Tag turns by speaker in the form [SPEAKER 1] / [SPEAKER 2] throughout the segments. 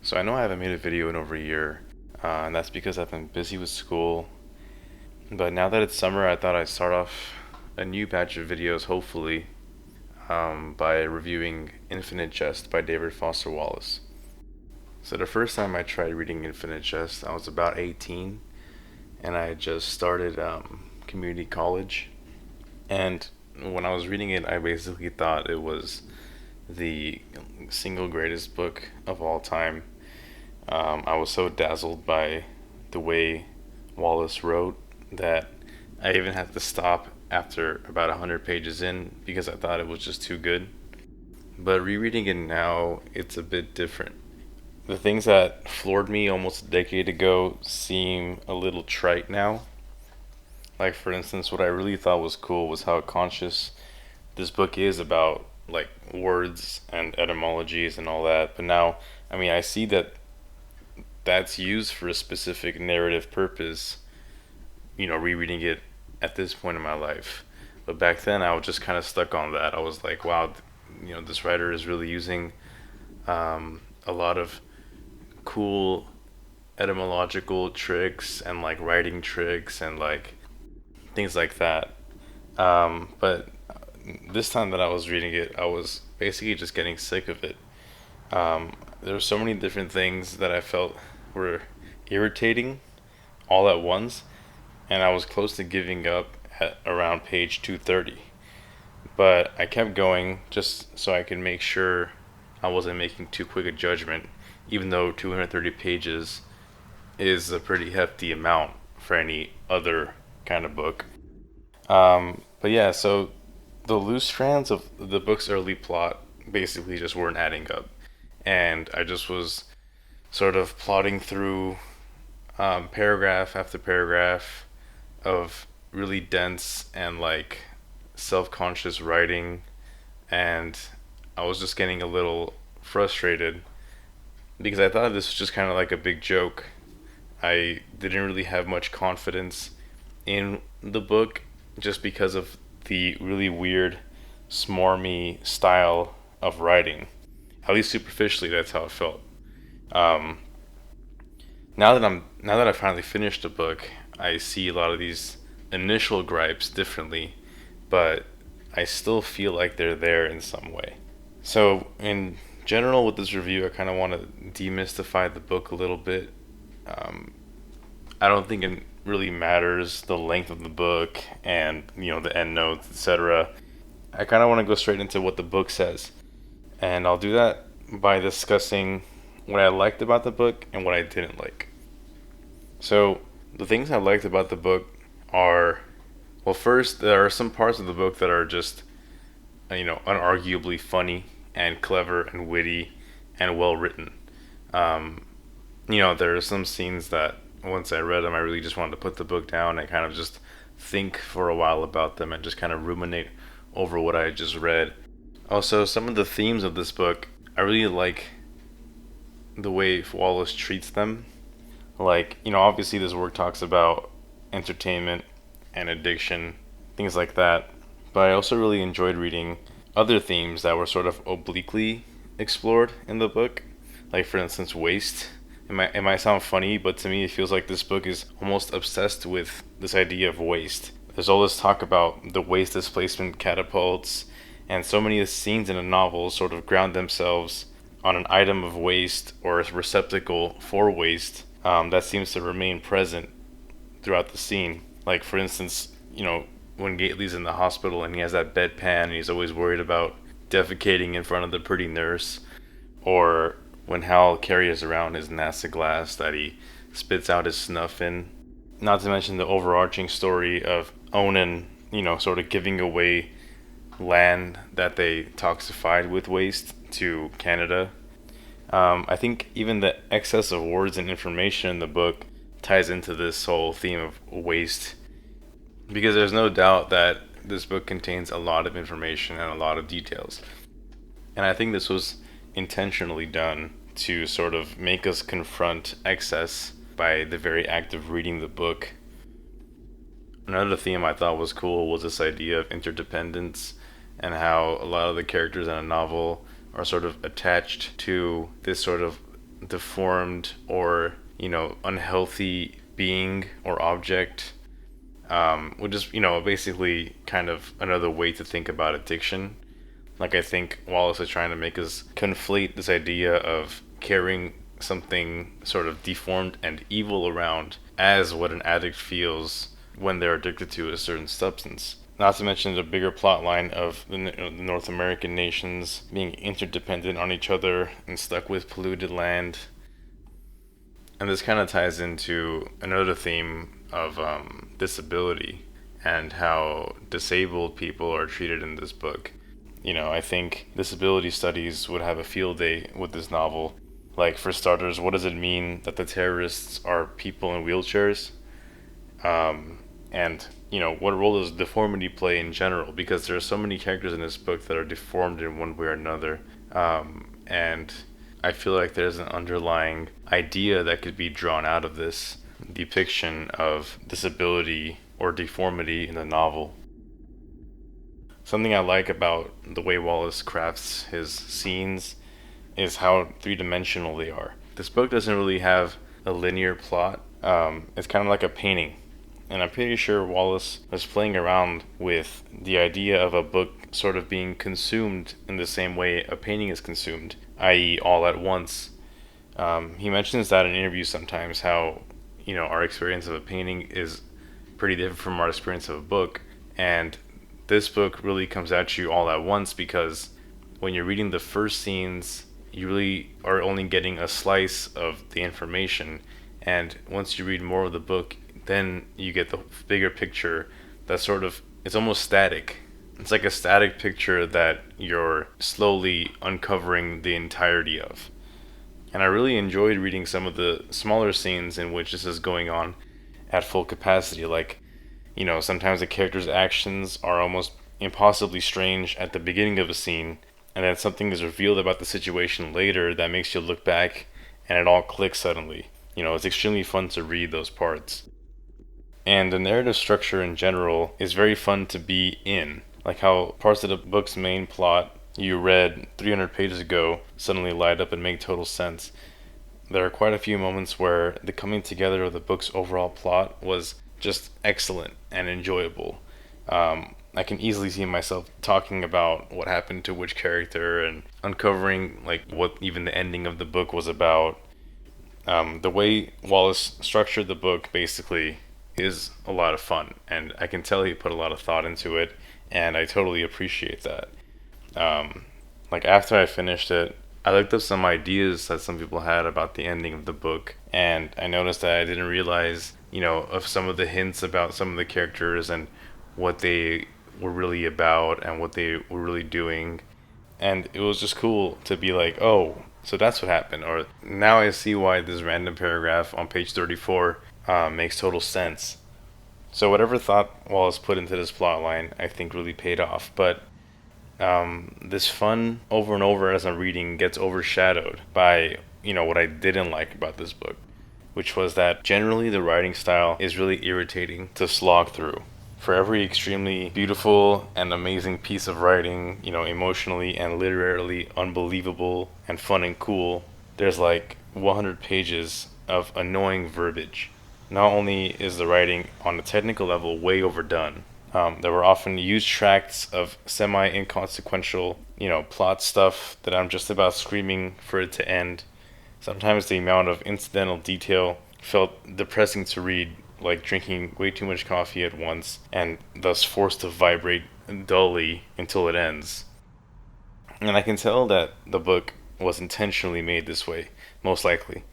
[SPEAKER 1] So I know I haven't made a video in over a year, and that's because I've been busy with school. But now that it's summer, I thought I'd start off a new batch of videos, hopefully, by reviewing Infinite Jest by David Foster Wallace. So the first time I tried reading Infinite Jest, I was about 18, and I had just started community college. And when I was reading it, I basically thought it was the single greatest book of all time. I was so dazzled by the way Wallace wrote that I even had to stop after about 100 pages in because I thought it was just too good. But rereading it now, it's a bit different. The things that floored me almost a decade ago seem a little trite now. Like, for instance, what I really thought was cool was how conscious this book is about, like, words and etymologies and all that. But now, I see that that's used for a specific narrative purpose, rereading it at this point in my life. But back then, I was just kind of stuck on that. I was like, wow, this writer is really using a lot of cool etymological tricks and like writing tricks and like things like that. But this time that I was reading it, I was basically just getting sick of it. There were so many different things that I felt were irritating all at once, and I was close to giving up at around page 230. But I kept going just so I could make sure I wasn't making too quick a judgment, even though 230 pages is a pretty hefty amount for any other kind of book. But yeah, so the loose strands of the book's early plot basically just weren't adding up. And I just was sort of plodding through paragraph after paragraph of really dense and like self-conscious writing, and I was just getting a little frustrated because I thought this was just kind of like a big joke. I didn't really have much confidence in the book just because of the really weird, smarmy style of writing. At least superficially, that's how it felt. Um, now that I finally finished the book, I see a lot of these initial gripes differently, but I still feel like they're there in some way. So, in general, with this review, I kind of want to demystify the book a little bit. Um, I don't think it really matters the length of the book and the end notes, etc. I kind of want to go straight into what the book says, and I'll do that by discussing what I liked about the book and what I didn't like. So, the things I liked about the book are, well, first, there are some parts of the book that are just, unarguably funny and clever and witty and well written. Um, there are some scenes that once I read them, I really just wanted to put the book down and kind of just think for a while about them and just kind of ruminate over what I had just read. Also, some of the themes of this book, I really like the way Wallace treats them. Like, obviously this work talks about entertainment and addiction, things like that. But I also really enjoyed reading other themes that were sort of obliquely explored in the book. Like, for instance, waste. It might sound funny, but to me it feels like this book is almost obsessed with this idea of waste. There's all this talk about the waste displacement catapults, and so many of the scenes in a novel sort of ground themselves on an item of waste or a receptacle for waste that seems to remain present throughout the scene. Like, for instance, when Gately's in the hospital and he has that bedpan and he's always worried about defecating in front of the pretty nurse, or when Hal carries around his NASA glass that he spits out his snuff in. Not to mention the overarching story of Onan, sort of giving away land that they toxified with waste to Canada. I think even the excess of words and information in the book ties into this whole theme of waste, because there's no doubt that this book contains a lot of information and a lot of details. And I think this was intentionally done to sort of make us confront excess by the very act of reading the book. Another theme I thought was cool was this idea of interdependence and how a lot of the characters in a novel are sort of attached to this sort of deformed or, unhealthy being or object, which is, basically kind of another way to think about addiction. Like, I think Wallace is trying to make us conflate this idea of carrying something sort of deformed and evil around as what an addict feels when they're addicted to a certain substance. Not to mention the bigger plot line of the North American nations being interdependent on each other and stuck with polluted land. And this kind of ties into another theme of disability and how disabled people are treated in this book. I think disability studies would have a field day with this novel. Like, for starters, what does it mean that the terrorists are people in wheelchairs? And, what role does deformity play in general? Because there are so many characters in this book that are deformed in one way or another. And I feel like there's an underlying idea that could be drawn out of this depiction of disability or deformity in the novel. Something I like about the way Wallace crafts his scenes is how three-dimensional they are. This book doesn't really have a linear plot. It's kind of like a painting. And I'm pretty sure Wallace was playing around with the idea of a book sort of being consumed in the same way a painting is consumed, i.e. all at once. He mentions that in interviews sometimes, how, our experience of a painting is pretty different from our experience of a book. And this book really comes at you all at once, because when you're reading the first scenes, you really are only getting a slice of the information. And once you read more of the book, then you get the bigger picture that sort of, it's almost static. It's like a static picture that you're slowly uncovering the entirety of. And I really enjoyed reading some of the smaller scenes in which this is going on at full capacity. Like, sometimes the character's actions are almost impossibly strange at the beginning of a scene, and then something is revealed about the situation later that makes you look back and it all clicks suddenly. It's extremely fun to read those parts. And the narrative structure in general is very fun to be in. Like how parts of the book's main plot you read 300 pages ago suddenly light up and make total sense. There are quite a few moments where the coming together of the book's overall plot was just excellent and enjoyable. I can easily see myself talking about what happened to which character and uncovering like what even the ending of the book was about. The way Wallace structured the book basically is a lot of fun, and I can tell he put a lot of thought into it, and I totally appreciate that. Like, after I finished it, I looked up some ideas that some people had about the ending of the book, and I noticed that I didn't realize, of some of the hints about some of the characters and what they were really about and what they were really doing. And it was just cool to be like, oh, so that's what happened, or now I see why this random paragraph on page 34 makes total sense. So whatever thought Wallace put into this plot line, I think really paid off. But this fun over and over as I'm reading gets overshadowed by, what I didn't like about this book, which was that generally the writing style is really irritating to slog through. For every extremely beautiful and amazing piece of writing, emotionally and literarily unbelievable and fun and cool, there's like 100 pages of annoying verbiage. Not only is the writing on a technical level way overdone, there were often used tracts of semi-inconsequential, plot stuff that I'm just about screaming for it to end. Sometimes the amount of incidental detail felt depressing to read, like drinking way too much coffee at once, and thus forced to vibrate dully until it ends. And I can tell that the book was intentionally made this way, most likely.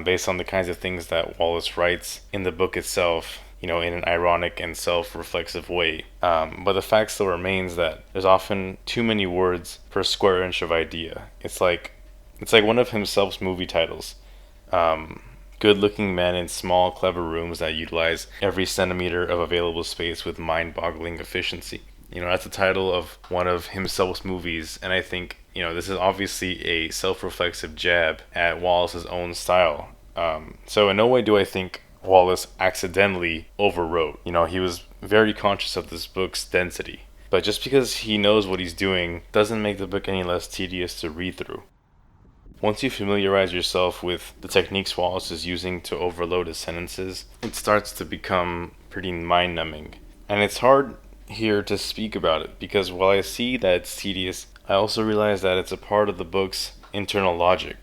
[SPEAKER 1] Based on the kinds of things that Wallace writes in the book itself, in an ironic and self-reflexive way. But the fact still remains that there's often too many words per square inch of idea. It's like one of himself's movie titles. Good-looking men in small, clever rooms that utilize every centimeter of available space with mind-boggling efficiency. That's the title of one of himself's movies, and I think this is obviously a self-reflexive jab at Wallace's own style. So in no way do I think Wallace accidentally overwrote. He was very conscious of this book's density. But just because he knows what he's doing doesn't make the book any less tedious to read through. once you familiarize yourself with the techniques Wallace is using to overload his sentences, it starts to become pretty mind-numbing. And it's hard here to speak about it, because while I see that it's tedious, I also realize that it's a part of the book's internal logic.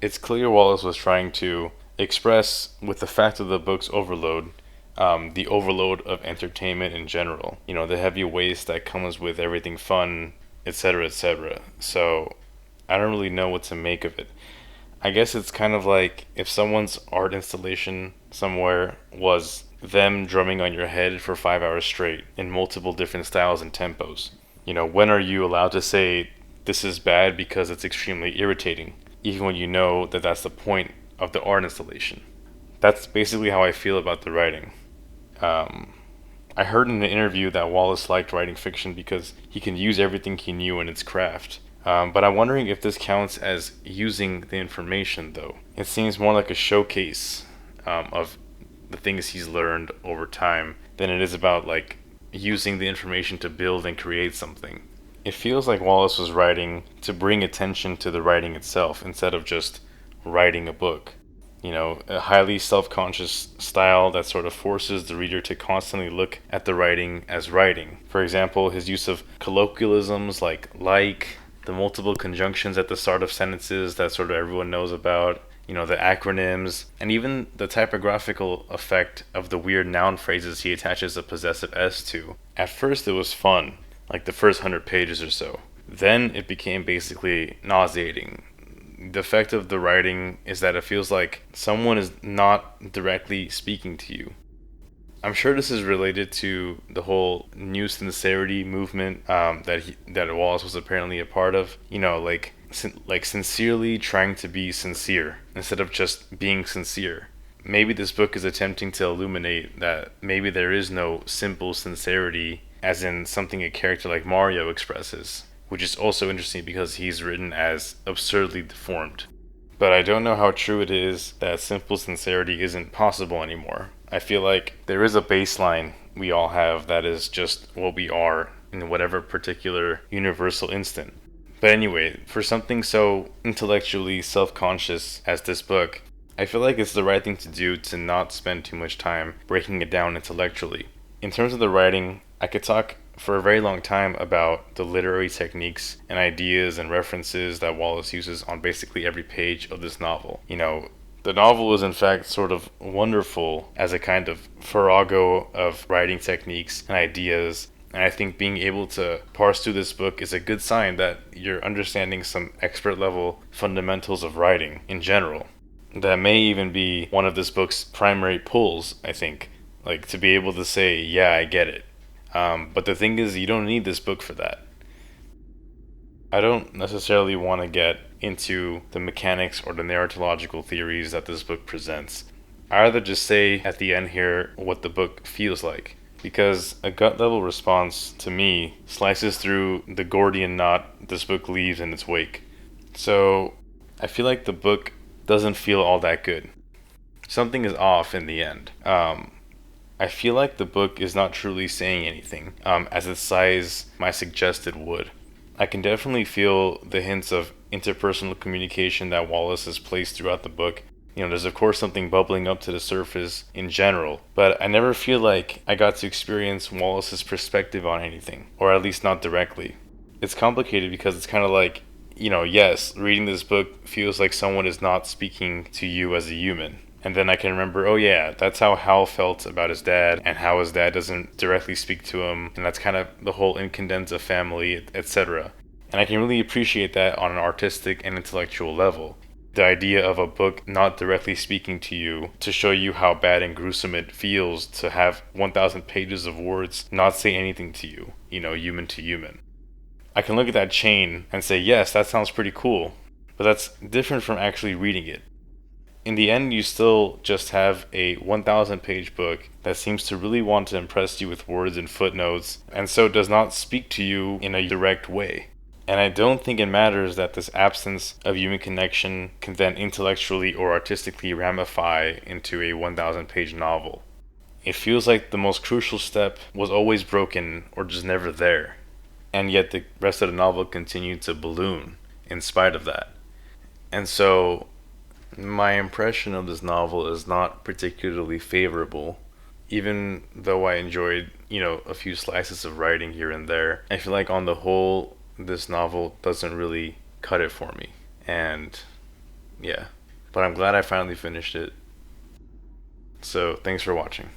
[SPEAKER 1] It's clear Wallace was trying to express, with the fact of the book's overload, the overload of entertainment in general. You know, the heavy waste that comes with everything fun, etc., etc. So, I don't really know what to make of it. I guess it's kind of like if someone's art installation somewhere was them drumming on your head for 5 hours straight in multiple different styles and tempos. You know, when are you allowed to say this is bad because it's extremely irritating, even when you know that that's the point of the art installation? That's basically how I feel about the writing. I heard in an interview that Wallace liked writing fiction because he can use everything he knew in its craft. But I'm wondering if this counts as using the information, though. It seems more like a showcase of the things he's learned over time than it is about, like, using the information to build and create something. It feels like Wallace was writing to bring attention to the writing itself instead of just writing a book. You know, a highly self-conscious style that sort of forces the reader to constantly look at the writing as writing. For example, his use of colloquialisms like, the multiple conjunctions at the start of sentences that sort of everyone knows about, you know, the acronyms, and even the typographical effect of the weird noun phrases he attaches a possessive S to. At first it was fun, like the first 100 pages or so. Then it became basically nauseating. The effect of the writing is that it feels like someone is not directly speaking to you. I'm sure this is related to the whole new sincerity movement that Wallace was apparently a part of. You know, like sincerely trying to be sincere instead of just being sincere. Maybe this book is attempting to illuminate that maybe there is no simple sincerity, as in something a character like Mario expresses, which is also interesting because he's written as absurdly deformed. But I don't know how true it is that simple sincerity isn't possible anymore. I feel like there is a baseline we all have that is just what we are in whatever particular universal instant. But anyway, for something so intellectually self-conscious as this book, I feel like it's the right thing to do to not spend too much time breaking it down intellectually. In terms of the writing, I could talk for a very long time about the literary techniques and ideas and references that Wallace uses on basically every page of this novel. You know, the novel is in fact sort of wonderful as a kind of farrago of writing techniques and ideas, and I think being able to parse through this book is a good sign that you're understanding some expert level fundamentals of writing in general. That may even be one of this book's primary pulls, I think, like to be able to say, yeah, I get it. But the thing is, you don't need this book for that. I don't necessarily want to get into the mechanics or the narratological theories that this book presents. I rather just say at the end here what the book feels like, because a gut level response to me slices through the Gordian knot this book leaves in its wake. So I feel like the book doesn't feel all that good. Something is off in the end. I feel like the book is not truly saying anything, as its size might suggest it would. I can definitely feel the hints of interpersonal communication that Wallace has placed throughout the book. You know, there's of course something bubbling up to the surface in general, but I never feel like I got to experience Wallace's perspective on anything, or at least not directly. It's complicated because it's kind of like, you know, yes, reading this book feels like someone is not speaking to you as a human. And then I can remember, oh yeah, that's how Hal felt about his dad, and how his dad doesn't directly speak to him, and that's kind of the whole incandenza family, etc. And I can really appreciate that on an artistic and intellectual level. The idea of a book not directly speaking to you to show you how bad and gruesome it feels to have 1,000 pages of words not say anything to you, you know, human to human. I can look at that chain and say, yes, that sounds pretty cool, but that's different from actually reading it. In the end, you still just have a 1,000 page book that seems to really want to impress you with words and footnotes, and so does not speak to you in a direct way. And I don't think it matters that this absence of human connection can then intellectually or artistically ramify into a 1,000 page novel. It feels like the most crucial step was always broken or just never there, and yet the rest of the novel continued to balloon in spite of that. And so my impression of this novel is not particularly favorable. Even though I enjoyed, a few slices of writing here and there, I feel like on the whole, this novel doesn't really cut it for me. And yeah, but I'm glad I finally finished it. So thanks for watching.